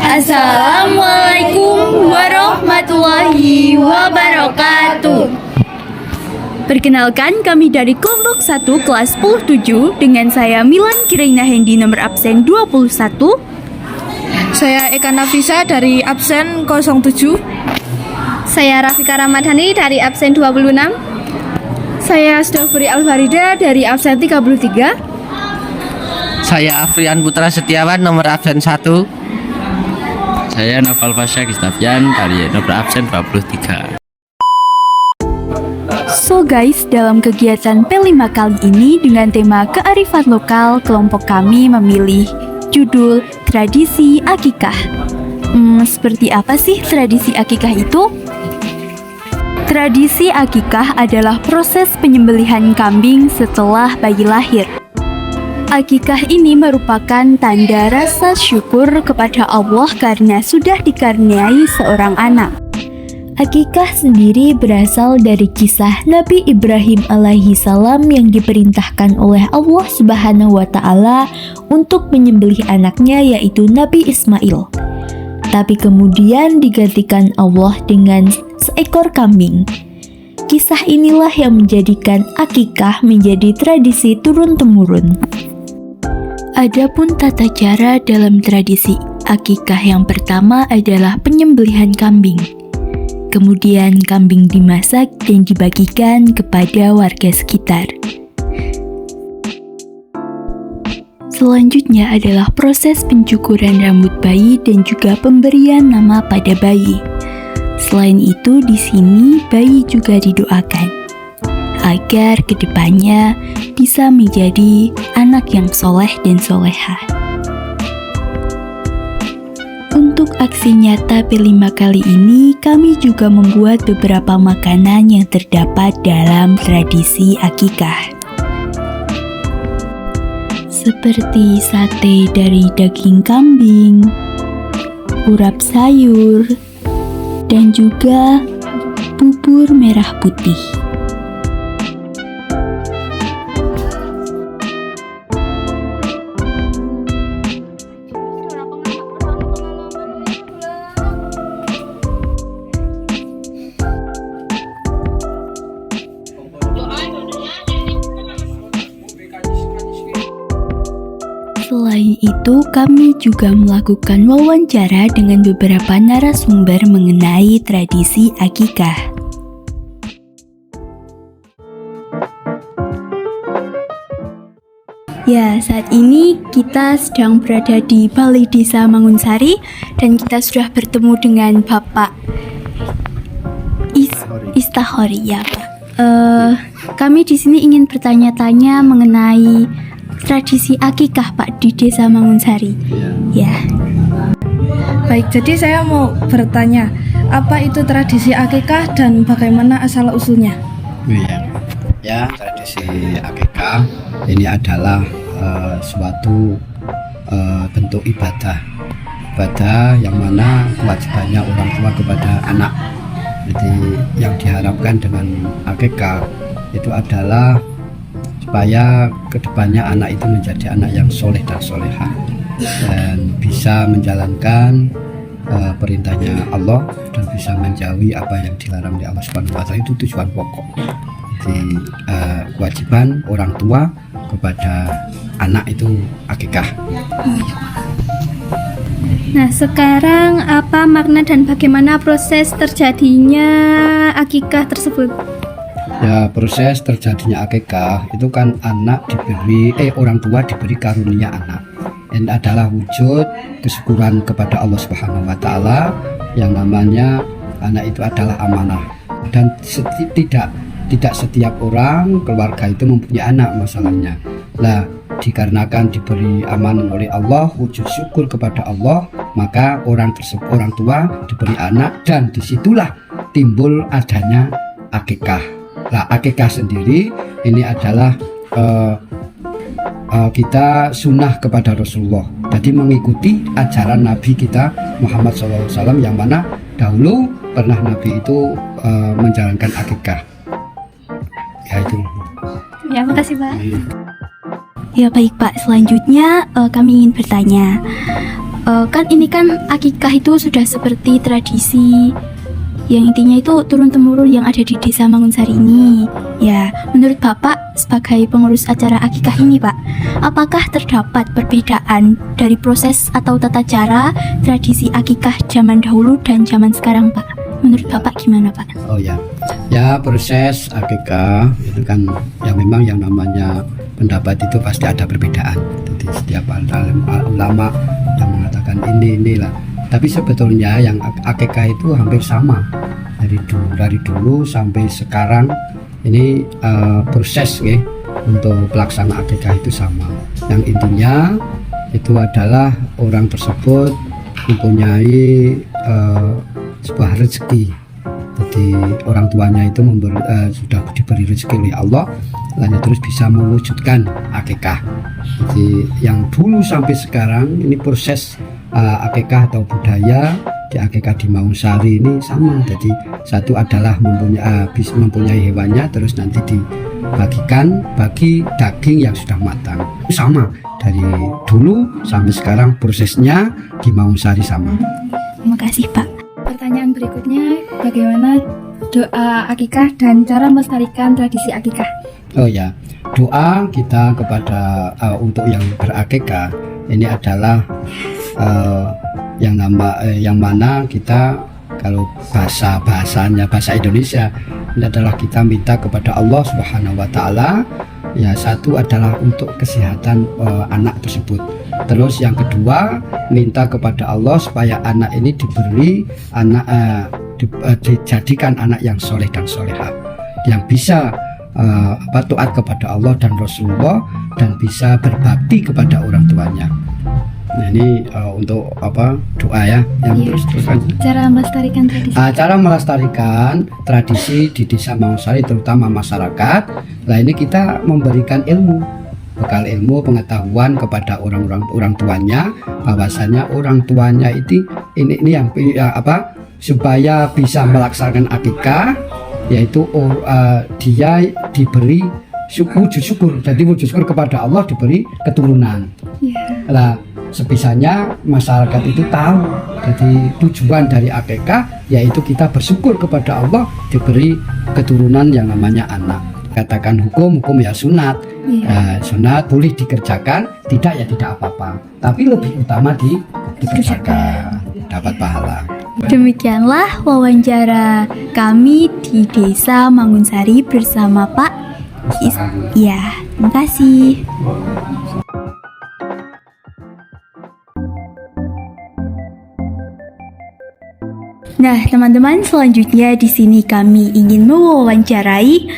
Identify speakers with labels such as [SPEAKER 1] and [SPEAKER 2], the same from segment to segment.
[SPEAKER 1] Assalamualaikum warahmatullahi wabarakatuh.
[SPEAKER 2] Perkenalkan, kami dari Kelompok 1 kelas 10-7 dengan saya Milan Kiraina Hendi nomor absen 21.
[SPEAKER 3] Saya Eka Nafisa dari absen 07.
[SPEAKER 1] Saya Rafika Ramadhani dari absen 26.
[SPEAKER 3] Saya Stofuri Alfarida dari absen 33.
[SPEAKER 4] Saya Afrian Putra Setiawan nomor absen 1.
[SPEAKER 5] Saya Noval Fasya Gistafian dari nomor absen 23.
[SPEAKER 2] So guys, dalam kegiatan P5 kali ini dengan tema kearifan lokal, kelompok kami memilih judul Tradisi Akikah. Seperti apa sih tradisi akikah itu? Tradisi akikah adalah proses penyembelihan kambing setelah bayi lahir. Akikah ini merupakan tanda rasa syukur kepada Allah karena sudah dikaruniai seorang anak. Akikah sendiri berasal dari kisah Nabi Ibrahim alaihi salam yang diperintahkan oleh Allah Subhanahu wa taala untuk menyembelih anaknya yaitu Nabi Ismail. Tapi kemudian digantikan Allah dengan seekor kambing. Kisah inilah yang menjadikan akikah menjadi tradisi turun-temurun. Adapun tata cara dalam tradisi akikah yang pertama adalah penyembelihan kambing. Kemudian kambing dimasak dan dibagikan kepada warga sekitar. Selanjutnya adalah proses pencukuran rambut bayi dan juga pemberian nama pada bayi. Selain itu, di sini bayi juga didoakan agar kedepannya bisa menjadi anak yang soleh dan soleha. Untuk aksi nyata P5 kali ini, kami juga membuat beberapa makanan yang terdapat dalam tradisi akikah. Seperti sate dari daging kambing, urap sayur, dan juga bubur merah putih. Selain itu, kami juga melakukan wawancara dengan beberapa narasumber mengenai tradisi akikah. Ya, saat ini kita sedang berada di Balai Desa Mangunsari dan kita sudah bertemu dengan Bapak Istahori, ya Pak. Kami di sini ingin bertanya-tanya mengenai tradisi akikah Pak di Desa Mangunsari. Ya.
[SPEAKER 3] Baik, jadi saya mau bertanya, apa itu tradisi akikah dan bagaimana asal-usulnya?
[SPEAKER 6] Ya, tradisi akikah ini adalah suatu bentuk ibadah yang mana kewajibannya orang tua kepada anak. Jadi yang diharapkan dengan akikah itu adalah supaya kedepannya anak itu menjadi anak yang soleh dan soleha dan bisa menjalankan perintahnya Allah dan bisa menjauhi apa yang dilarang oleh Allah Subhanahu wa taala. Itu tujuan pokok. Jadi kewajiban orang tua kepada anak itu akikah.
[SPEAKER 1] Nah, sekarang apa makna dan bagaimana proses terjadinya akikah tersebut?
[SPEAKER 6] Ya, proses terjadinya akikah itu kan orang tua diberi karunia anak. Ini adalah wujud kesyukuran kepada Allah Subhanahu wa taala yang namanya anak itu adalah amanah. Dan tidak setiap orang keluarga itu mempunyai anak masalahnya. Lah, dikarenakan diberi amanah oleh Allah, wujud syukur kepada Allah, maka orang tua diberi anak dan disitulah timbul adanya akikah. Nah, akikah sendiri ini adalah kita sunnah kepada Rasulullah. Jadi mengikuti ajaran Nabi kita Muhammad SAW yang mana dahulu pernah Nabi itu menjalankan akikah. Ya itu.
[SPEAKER 1] Ya, makasih Pak.
[SPEAKER 2] Ya baik Pak, selanjutnya kami ingin bertanya, Kan ini kan akikah itu sudah seperti tradisi yang intinya itu turun-temurun yang ada di desa Mangunsari ini. Ya, menurut Bapak sebagai pengurus acara akikah ini, Pak, apakah terdapat perbedaan dari proses atau tata cara tradisi akikah zaman dahulu dan zaman sekarang, Pak? Menurut Bapak gimana, Pak?
[SPEAKER 6] Oh ya, ya proses akikah itu kan ya memang yang namanya pendapat itu pasti ada perbedaan. Jadi setiap ulama yang mengatakan inilah. Tapi sebetulnya yang akikah itu hampir sama dari dulu sampai sekarang. Ini proses ya, untuk pelaksanaan akikah itu sama. Yang intinya itu adalah orang tersebut mempunyai sebuah rezeki. Jadi orang tuanya itu sudah diberi rezeki oleh Allah, lalu terus bisa mewujudkan akikah. Jadi yang dulu sampai sekarang ini proses akikah atau budaya di akikah di Mangunsari ini sama. Jadi satu adalah mempunyai hewannya, terus nanti dibagikan bagi daging yang sudah matang. Sama dari dulu sampai sekarang prosesnya di Mangunsari sama.
[SPEAKER 2] Terima kasih, Pak.
[SPEAKER 1] Pertanyaan berikutnya, bagaimana doa akikah dan cara melestarikan tradisi akikah?
[SPEAKER 6] Oh ya, doa kita kepada untuk yang berakikah ini adalah yang mana kita kalau bahasa Indonesia ini adalah kita minta kepada Allah Subhanahu wa taala. Ya, satu adalah untuk kesehatan anak tersebut. Terus yang kedua, minta kepada Allah supaya anak ini dijadikan anak yang soleh dan solehah, yang bisa taat kepada Allah dan Rasulullah, dan bisa berbakti kepada orang tuanya. Nah, ini untuk doa ya. Yang terus
[SPEAKER 1] Cara melestarikan tradisi.
[SPEAKER 6] Cara melestarikan tradisi di desa Mangunsari terutama masyarakat. Nah, ini kita memberikan ilmu, bekal ilmu pengetahuan kepada orang tuanya, bahwasanya orang tuanya ini yang supaya bisa melaksanakan akikah, yaitu dia diberi wujud syukur. Jadi wujud syukur kepada Allah, diberi keturunan. Nah, sebisanya masyarakat itu tahu. Jadi tujuan dari akikah yaitu kita bersyukur kepada Allah diberi keturunan yang namanya anak. Katakan hukum ya sunat. Sunat boleh dikerjakan, tidak ya tidak apa-apa. Tapi lebih utama dikerjakan, dapat pahala.
[SPEAKER 2] Demikianlah wawancara kami di Desa Mangunsari bersama Pak Ya, terima kasih. Nah, teman-teman, selanjutnya di sini kami ingin mewawancarai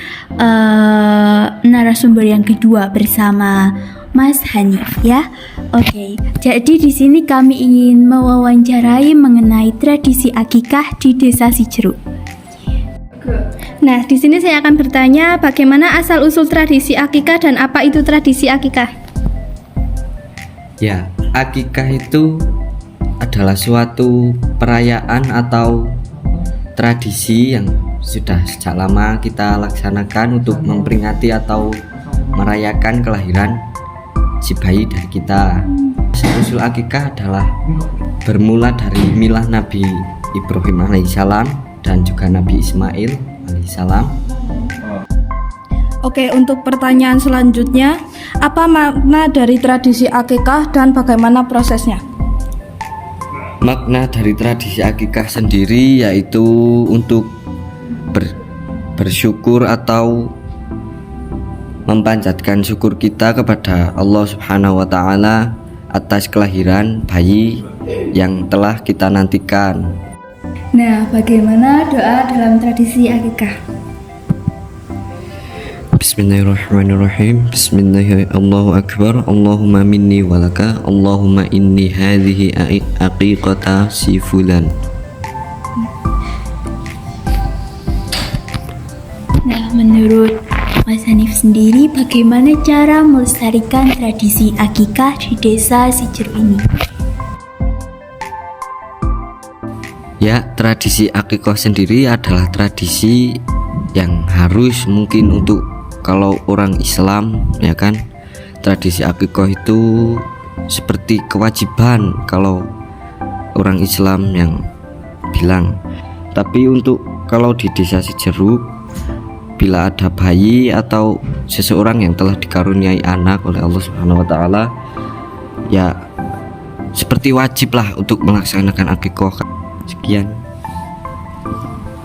[SPEAKER 2] narasumber yang kedua bersama Mas Hanif ya. Oke, jadi di sini kami ingin mewawancarai mengenai tradisi akikah di Desa Cijeruk.
[SPEAKER 1] Nah, di sini saya akan bertanya bagaimana asal usul tradisi akikah dan apa itu tradisi akikah?
[SPEAKER 7] Ya, akikah itu adalah suatu perayaan atau tradisi yang sudah sejak lama kita laksanakan untuk memperingati atau merayakan kelahiran si bayi dari kita. Asal-usul akikah adalah bermula dari milah Nabi Ibrahim alaihissalam dan juga Nabi Ismail alaihissalam.
[SPEAKER 3] Oke, untuk pertanyaan selanjutnya, apa makna dari tradisi akikah dan bagaimana prosesnya?
[SPEAKER 7] Makna dari tradisi akikah sendiri yaitu untuk bersyukur atau memanjatkan syukur kita kepada Allah Subhanahu wa taala atas kelahiran bayi yang telah kita nantikan.
[SPEAKER 1] Nah, bagaimana doa dalam tradisi akikah?
[SPEAKER 7] Bismillahirrahmanirrahim. Bismillahirrahmanirrahim. Allahu akbar. Allahumma minni walaka. Allahumma inni hadhihi aqiqata si fulan.
[SPEAKER 2] Nah, menurut Mas Hanif sendiri, bagaimana cara melestarikan tradisi akikah di Desa Cijeruk ini?
[SPEAKER 7] Ya, tradisi akikah sendiri adalah tradisi yang harus mungkin untuk kalau orang Islam ya kan, tradisi akikah itu seperti kewajiban kalau orang Islam yang bilang. Tapi untuk kalau di desa Cijeruk, bila ada bayi atau seseorang yang telah dikaruniai anak oleh Allah Subhanahu wa taala, ya seperti wajib lah untuk melaksanakan akikah. Sekian.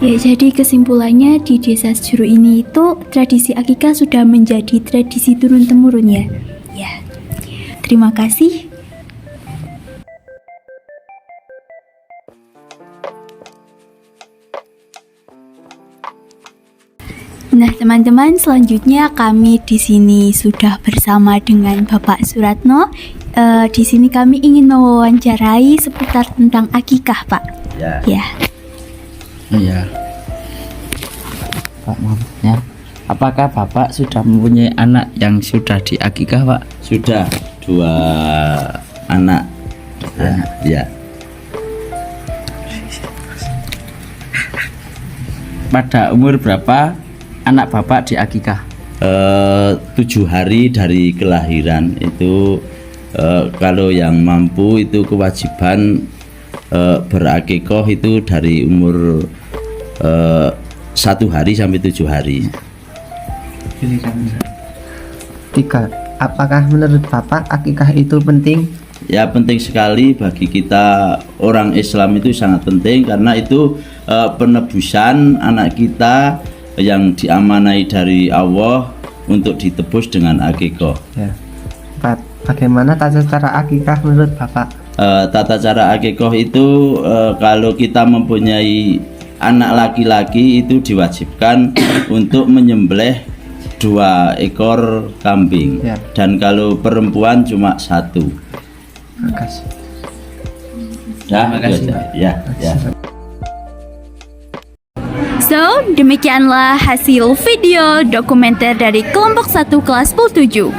[SPEAKER 2] Ya, jadi kesimpulannya di desa Cijeruk ini itu tradisi akikah sudah menjadi tradisi turun-temurun ya. Ya. Terima kasih. Nah, teman-teman, selanjutnya kami di sini sudah bersama dengan Bapak Suratno. Di sini kami ingin mewawancarai seputar tentang akikah, Pak.
[SPEAKER 5] Ya.
[SPEAKER 2] Ya.
[SPEAKER 5] Iya. Pak, maaf ya. Apakah Bapak sudah mempunyai anak yang sudah diakikah, Pak?
[SPEAKER 8] Sudah 2 anak. Ya.
[SPEAKER 5] Pada umur berapa anak Bapak diakikah?
[SPEAKER 8] 7 hari dari kelahiran itu, kalau yang mampu itu kewajiban berakikah itu dari umur 1 hari sampai 7 hari.
[SPEAKER 4] Tiga, apakah menurut Bapak akikah itu penting?
[SPEAKER 8] Ya, penting sekali bagi kita orang Islam, itu sangat penting karena itu penebusan anak kita yang diamanai dari Allah untuk ditebus dengan akikah.
[SPEAKER 4] Ya. Bagaimana tata cara akikah menurut Bapak?
[SPEAKER 8] Tata cara akikah itu, kalau kita mempunyai anak laki-laki itu diwajibkan untuk menyembelih 2 ekor kambing.
[SPEAKER 4] Ya.
[SPEAKER 8] Dan kalau perempuan cuma 1.
[SPEAKER 4] Makasih.
[SPEAKER 8] Terima kasih. Ya.
[SPEAKER 2] So, demikianlah hasil video dokumenter dari kelompok 1 kelas 7.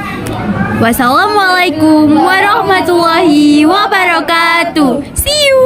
[SPEAKER 2] Wassalamualaikum warahmatullahi wabarakatuh. See you.